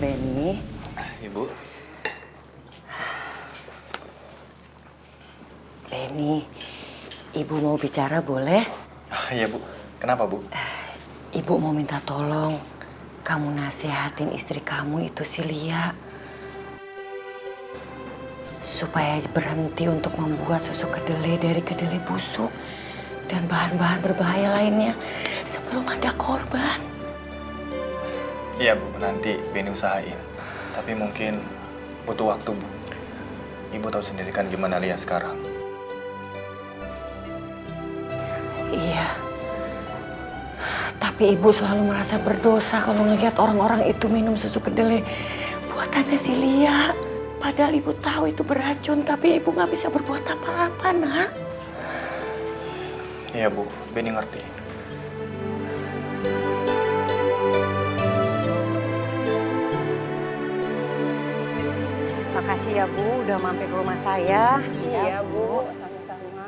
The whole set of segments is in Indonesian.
Benny. Ibu. Benny, Ibu mau bicara boleh? Iya Bu, kenapa Bu? Ibu mau minta tolong, kamu nasihatin istri kamu itu si Lia. Supaya berhenti untuk membuat susu kedelai dari kedelai busuk dan bahan-bahan berbahaya lainnya sebelum ada korban. Iya Bu, nanti Benny usahain. Tapi mungkin butuh waktu Bu. Ibu tahu sendiri kan gimana Lia sekarang. Iya. Tapi Ibu selalu merasa berdosa kalau ngelihat orang-orang itu minum susu kedelai buatannya si Lia. Padahal Ibu tahu itu beracun, tapi Ibu nggak bisa berbuat apa-apa, Nak. Iya Bu, Benny ngerti. Makasih ya Bu, udah mampir ke rumah saya. Iya Bu, sama-sama.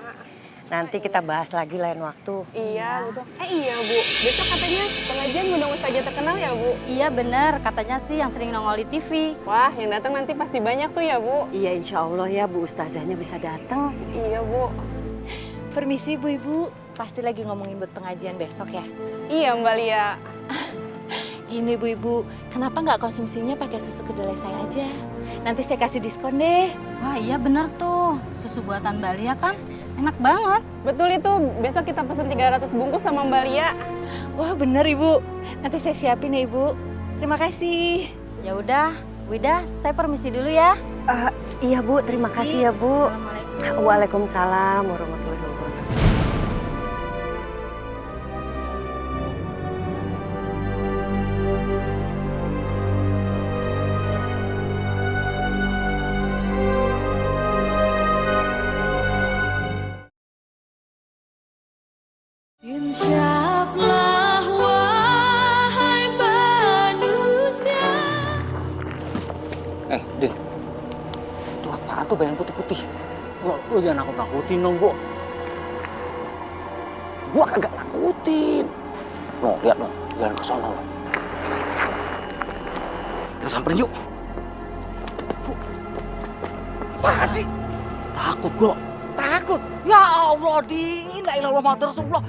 Nanti kita bahas lagi lain waktu. Iya, iya Bu, besok katanya pengajian ngundang ustazah terkenal ya Bu? Iya bener, katanya sih yang sering nongol di TV. Wah, yang datang nanti pasti banyak tuh ya Bu? Iya, insya Allah ya Bu, ustazahnya bisa datang. Iya Bu. Permisi Bu Ibu, pasti lagi ngomongin buat pengajian besok ya? Iya Mbak Lia. Gini Bu Ibu, kenapa nggak konsumsinya pakai susu kedelai saya aja? Nanti saya kasih diskon deh. Wah iya bener tuh, susu buatan Bali ya kan? Enak banget. Betul itu, besok kita pesen 300 bungkus sama Mbak Lia. Wah bener Ibu, nanti saya siapin ya Ibu. Terima kasih. Ya udah, Wida, saya permisi dulu ya. Iya Bu, terima kasih ya Bu. Assalamualaikum. Waalaikumsalam warahmatullahi wabarakatuh. Insyaflah wahai manusia. Din. Itu apaan tuh bayangan putih-putih? Lu jangan nakut-nakutin dong, Bu. Gua kagak nakutin. No, lihat no, jalan ke sono. Kita samperin yuk. Apaan sih? Takut gua. Takut? Ya Allah, Din. La ilaha illallah Rasulullah.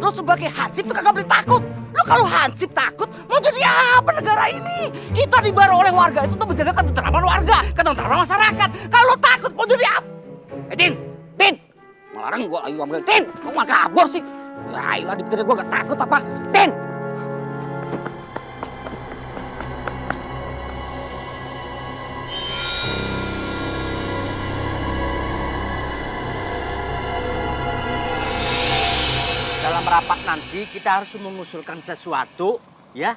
Lu sebagai hansip tuh kagak boleh takut. Lu kalau hansip takut, mau jadi apa negara ini? Kita dibaru oleh warga itu tuh menjaga ketentraman warga, ketentraman masyarakat. Kalau lu takut, mau jadi apa? Din! Ngelarang gua lagi ngomong. Din! Lu mah kabur sih. Ya ilah, dipikir gua gak takut apa? Din! Dalam rapat nanti kita harus mengusulkan sesuatu ya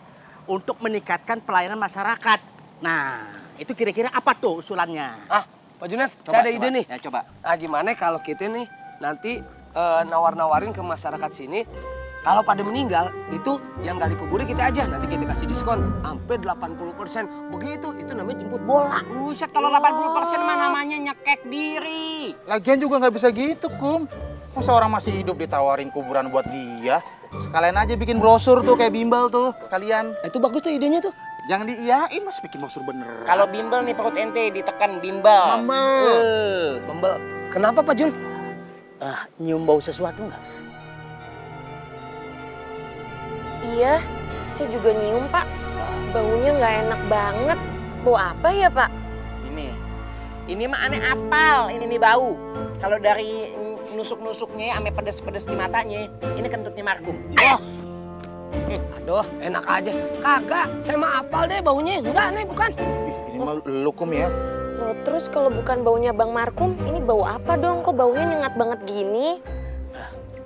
untuk meningkatkan pelayanan masyarakat. Nah, itu kira-kira apa tuh usulannya? Pak Junet, saya ada ide nih. Ya coba. Nah, gimana kalau kita nih nanti nawar-nawarin ke masyarakat sini, kalau pada meninggal itu yang gak dikuburi kita aja, nanti kita kasih diskon sampai 80%. Begitu, itu namanya jemput bola. Buset, kalau 80% mah namanya nyekek diri. Lagian juga nggak bisa gitu, Kum. Masa orang masih hidup ditawarin kuburan buat dia? Sekalian aja bikin brosur tuh kayak bimbel tuh, sekalian. Itu bagus tuh idenya tuh. Jangan diiyain, Mas, bikin brosur bener. Kalau bimbel nih perut ente ditekan bimbel. Membel. Kenapa Pak Jun? Nyium bau sesuatu nggak? Iya, saya juga nyium Pak. Baunya nggak enak banget. Bau apa ya Pak? Ini mah aneh apal, ini nih bau. Kalau dari nusuk-nusuknya ame pedes-pedes di matanya, ini kentutnya markum. Aduh, enak aja. Kagak, saya mah apal deh baunya. Enggak, nih bukan. Ini mah lu, Kum, ya. Loh, terus kalau bukan baunya Bang Markum, ini bau apa dong? Kok baunya nyengat banget gini?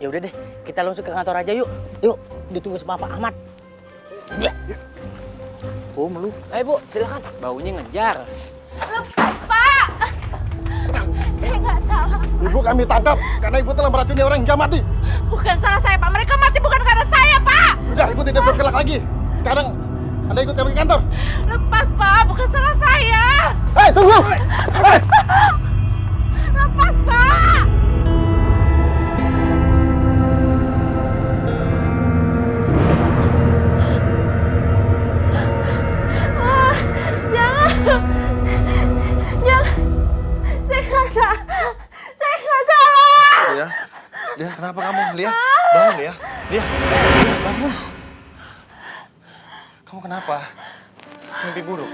Ya udah deh, kita langsung ke kantor aja yuk. Yuk, ditunggu sama Pak Ahmad. Ya. Kum, lu. Ayo Bu, silakan. Baunya ngejar. Lepas Pak. Saya nggak salah. Ibu kami tangkap karena ibu telah meracuni orang hingga mati. Bukan salah saya Pak. Mereka mati bukan karena saya Pak. Sudah, ibu tidak bergerak lagi. Sekarang Anda ikut kami ke kantor. Lepas Pak, bukan salah saya. Hei, tunggu! Lepas Pak. Lia, bangun Lia. Lia, bangun. Kamu kenapa? Mimpi buruk?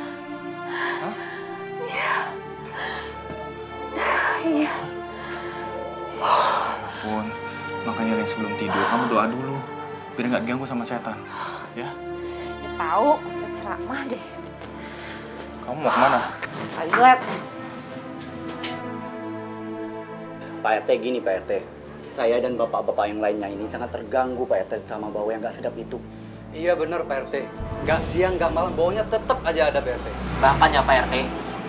Hah? Iya. Ampun, makanya Lia sebelum tidur kamu doa dulu. Biar nggak diganggu sama setan. Ya? Ya tahu, saya ceramah deh. Kamu mau kemana? Toilet. Pak RT gini Pak RT, saya dan bapak-bapak yang lainnya ini sangat terganggu Pak RT sama bau yang gak sedap itu. Iya bener Pak RT, gak siang gak malam baunya tetap aja ada Pak RT. Bahkan ya Pak RT,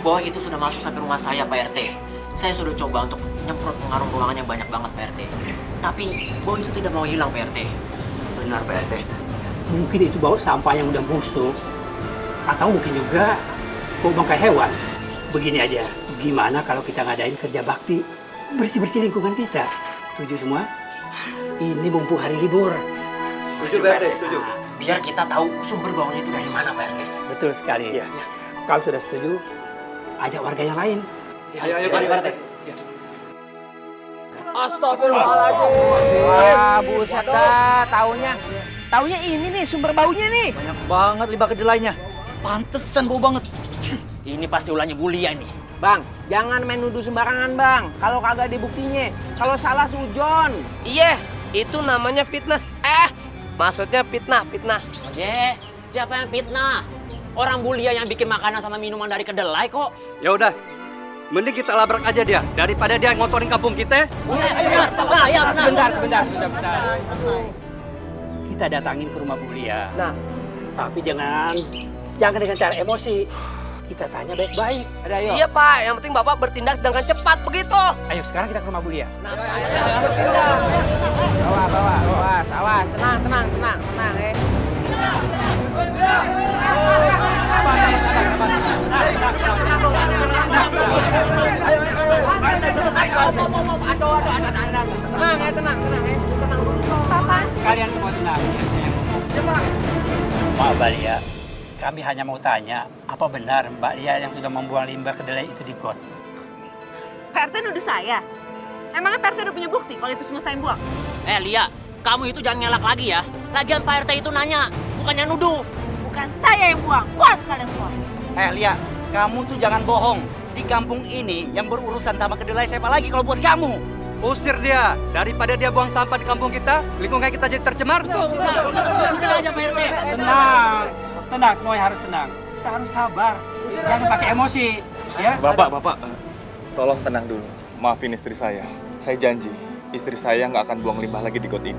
bau itu sudah masuk sampai rumah saya Pak RT. Saya sudah coba untuk nyemprot pengaruh ruangan yang banyak banget Pak RT. Tapi bau itu tidak mau hilang Pak RT. Benar Pak RT. Mungkin itu bau sampah yang udah busuk. Atau mungkin juga bau bangkai hewan. Begini aja, gimana kalau kita ngadain kerja bakti? Bersih-bersih lingkungan kita. Setuju semua? Ini mumpung hari libur. Setuju Pak RT, setuju. Biar kita tahu sumber baunya itu dari mana Pak RT. Betul sekali. Iya. Kalau sudah setuju, ajak warga yang lain. Ayo Pak RT. Astagfirullahaladzim. Wah, buset dah. Taunya ini nih sumber baunya nih. Banyak banget limbah kedelainya. Pantesan bau banget. Ini pasti ulahnya Bu Lia nih. Bang, jangan main nuduh sembarangan bang. Kalau kagak ada buktinya. Kalau salah sujon. Iya, itu namanya fitnah. Maksudnya fitnah. Oke, siapa yang fitnah? Orang Bu Lia yang bikin makanan sama minuman dari kedelai kok. Ya udah, mending kita labrak aja dia daripada dia ngotorin kampung kita. Iya, benar. Sebentar. Kita datangin ke rumah Bu Lia. Nah. Tapi jangan dengan cara emosi. Kita tanya baik-baik. Ada ayo. Iya Pak, yang penting Bapak bertindak dengan cepat begitu. Ayo sekarang kita ke rumah Bu Lia. Awas. Tenang. Tenang. Kalian semua tenang ya, saya ngomong. Maaf Mbak Lia, kami hanya mau tanya, apa benar Mbak Lia yang sudah membuang limbah kedelai itu di got? Pak RT nuduh saya? Emangnya Pak RT udah punya bukti kalau itu semua saya buang? Lia, kamu itu jangan ngelak lagi ya. Lagian Pak RT itu nanya, bukannya nuduh. Bukan saya yang buang, puas kalian semua. Lia, kamu tuh jangan bohong. Di kampung ini yang berurusan sama kedelai siapa lagi kalau buat kamu? Usir dia daripada dia buang sampah di kampung kita, lingkungan kita jadi tercemar. Usir aja Pak RT. Tenang, semuanya harus tenang. Kita harus sabar, jangan pakai emosi, ya. Bapak, tolong tenang dulu. Maafin istri saya. Saya janji, istri saya nggak akan buang limbah lagi di got ini.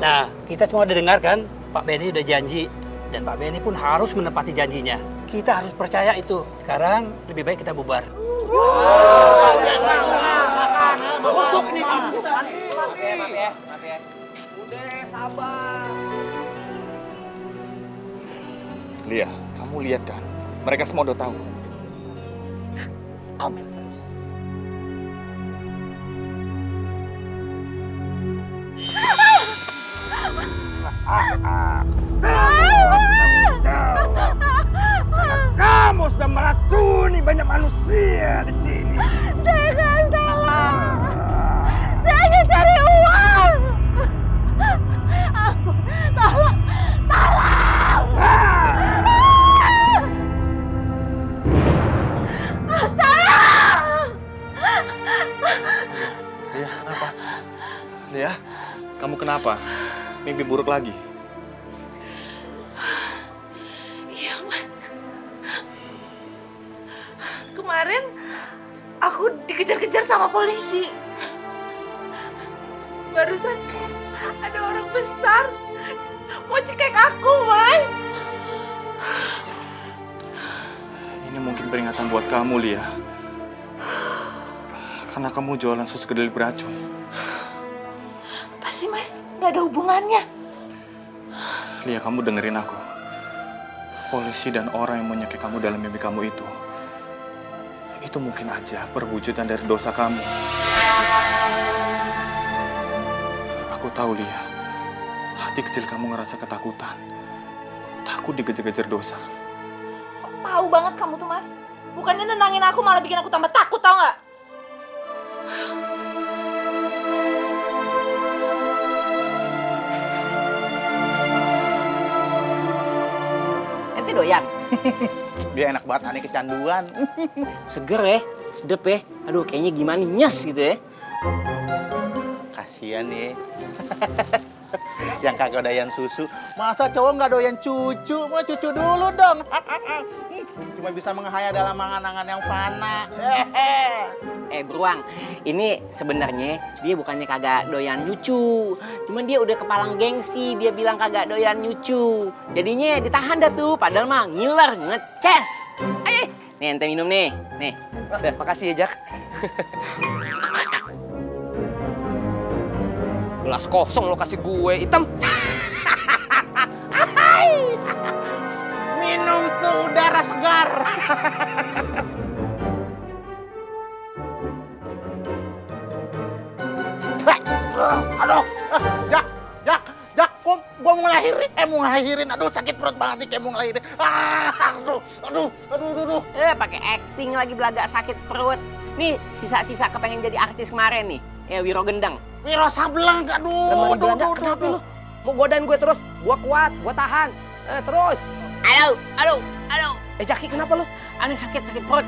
Nah, kita semua udah dengar kan, Pak Benny udah janji. Dan Pak Benny pun harus menepati janjinya. Kita harus percaya itu. Sekarang lebih baik kita bubar. Busuk nih Pak. Maaf ya. Udah sabar. Lia, kamu lihat kan? Mereka semua udah tahu. Kamu sudah meracuni banyak manusia di sini. Saya nggak salah. Saya hanya cari uang. Tolong. Lia, kenapa? Lia, kamu kenapa? Mimpi buruk lagi? Iya, Man. Kemarin aku dikejar-kejar sama polisi. Barusan ada orang besar mau cekek aku, Mas. Ini mungkin peringatan buat kamu, Lia. Karena kamu jualan susu kedelai beracun. Pasti, Mas. Nggak ada hubungannya. Lia, kamu dengerin aku. Polisi dan orang yang menyekek kamu dalam mimpi kamu itu mungkin aja perwujudan dari dosa kamu. Aku tahu, Lia. Hati kecil kamu ngerasa ketakutan. Takut dikejar-kejar dosa. Sok tahu banget kamu tuh, Mas. Bukannya nenangin aku, malah bikin aku tambah takut, tau nggak? doyan. Dia enak banget, aneh kecanduan. Seger ya, sedep ya. Aduh, kayaknya gimana nyes gitu ya. Kasian ya. Yang kagak doyan susu, masa cowok nggak doyan cucu? Mau cucu dulu dong. Cuma bisa menghayal dalam angan-angan yang fana. Beruang, ini sebenarnya dia bukannya kagak doyan nyucu, cuman dia udah kepalang gengsi, dia bilang kagak doyan nyucu. Jadinya ditahan dah tuh, padahal mah ngiler, ngeces. Nih ente minum nih, nih. Makasih ya, Jak. Gelas kosong lo kasih gue, hitam. Minum tuh udara segar. Aduh, Jak, gua mau ngelahirin, aduh sakit perut banget nih kayak mau ngelahirin. Aduh. Pakai acting lagi belaga sakit perut. Nih sisa-sisa kepengen jadi artis kemarin nih, Wiro Gendang. Wiro Sableng, aduh. Kenapa lu? Mau godain gue terus? Gua kuat, gua tahan. Terus. Aduh. Jaki kenapa lu? Aneh sakit perut.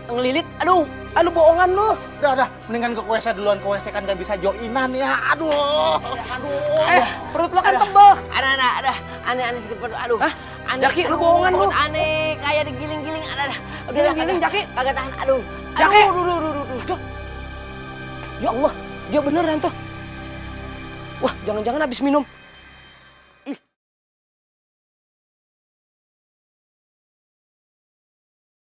Ngelilit, aduh. Bohongan lu. Udah, mendingan ke WC duluan, ke WC kan gak bisa joinan ya. Aduh. Perut lo kan tebal. Ada. Aneh sakit perut. Aduh. Jaki, lu bohongan lu. Aneh, kayak digiling-giling. Udah, Giling, Jaki. Kagak tahan. Aduh. Jaki. Aduh. Ya Allah, dia beneran tuh. Wah, jangan-jangan habis minum